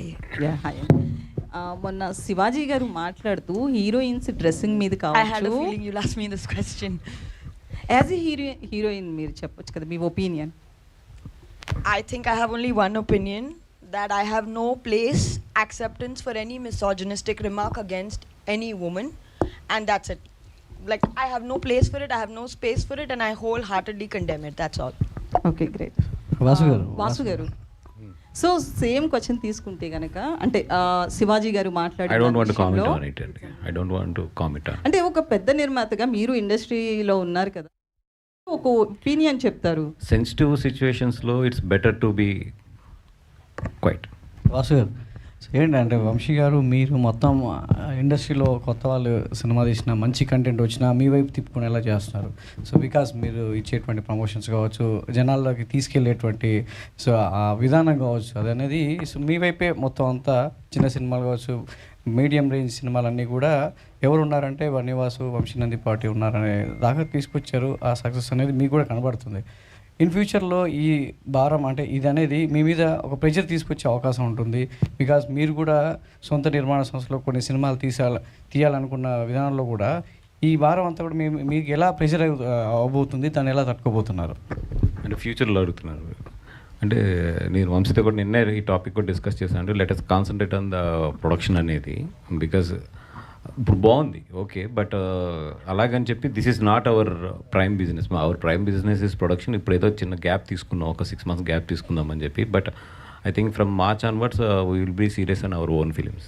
Hi. Yeah hi. మొన్న శివాజీ గారు మాట్లాడుతూ హీరోయిన్స్ డ్రెస్సింగ్ మీద I had a కావచ్చు, feeling you'll ask me this question. As a heroine మీరు చెప్పొచ్చు కదా మీ opinion. I think I have only one opinion, that I have no place, acceptance for any misogynistic remark against any woman, and that's it. Like, I have no place for it, I have no space for it, and I wholeheartedly condemn it, that's all. Okay great. Vasu గారు, so same question తీసుకుంటే గనక అంటే శివాజీ గారు I don't want to comment మాట్లాడే on it అండి. I don't want to comment on it. అంటే ఒక పెద్ద నిర్మాతగా మీరు ఇండస్ట్రీలో ఉన్నారు కదా, ఒక ఒపీనియన్ చెప్తారు. సెన్సిటివ్ సిచ్యువేషన్స్లో it's better to be quiet. Vasu garu ఏంటంటే వంశీ గారు మీరు మొత్తం ఇండస్ట్రీలో కొత్త వాళ్ళు సినిమా తీసిన మంచి కంటెంట్ వచ్చినా మీ వైపు తిప్పుకునేలా చేస్తున్నారు. సో బికాస్ మీరు ఇచ్చేటువంటి ప్రమోషన్స్ కావచ్చు, జనాల్లోకి తీసుకెళ్ళేటువంటి సో ఆ విధానం కావచ్చు, అది అనేది సో మీ వైపే మొత్తం అంతా చిన్న సినిమాలు కావచ్చు, మీడియం రేంజ్ సినిమాలన్నీ కూడా ఎవరు ఉన్నారంటే వన్నివాసు, వంశీనంది పార్టీ ఉన్నారనే దాకా తీసుకొచ్చారు. ఆ సక్సెస్ అనేది మీకు కూడా కనబడుతుంది. ఇన్ ఫ్యూచర్లో ఈ భారం అంటే ఇది అనేది మీ మీద ఒక ప్రెషర్ తీసుకొచ్చే అవకాశం ఉంటుంది. బికాజ్ మీరు కూడా సొంత నిర్మాణ సంస్థలో కొన్ని సినిమాలు తీయాలనుకున్న విధానంలో కూడా ఈ భారం అంతా కూడా మీకు ఎలా ప్రెషర్ అవబోతుంది, దాన్ని ఎలా తట్టుకోబోతున్నారు అంటే ఫ్యూచర్లో అడుగుతున్నారు. అంటే నేను వంశీతో కూడా నిన్నే ఈ టాపిక్ కూడా డిస్కస్ చేశాను. Let us concentrate on the production అనేది. బికాజ్ ఇప్పుడు బాగుంది ఓకే, బట్ అలాగని చెప్పి this is not our prime business. Our prime business is production. ఇప్పుడు ఏదో చిన్న గ్యాప్ తీసుకున్నాం, ఒక 6 months గ్యాప్ తీసుకుందామని చెప్పి. But I think from March onwards we will be serious on our own films.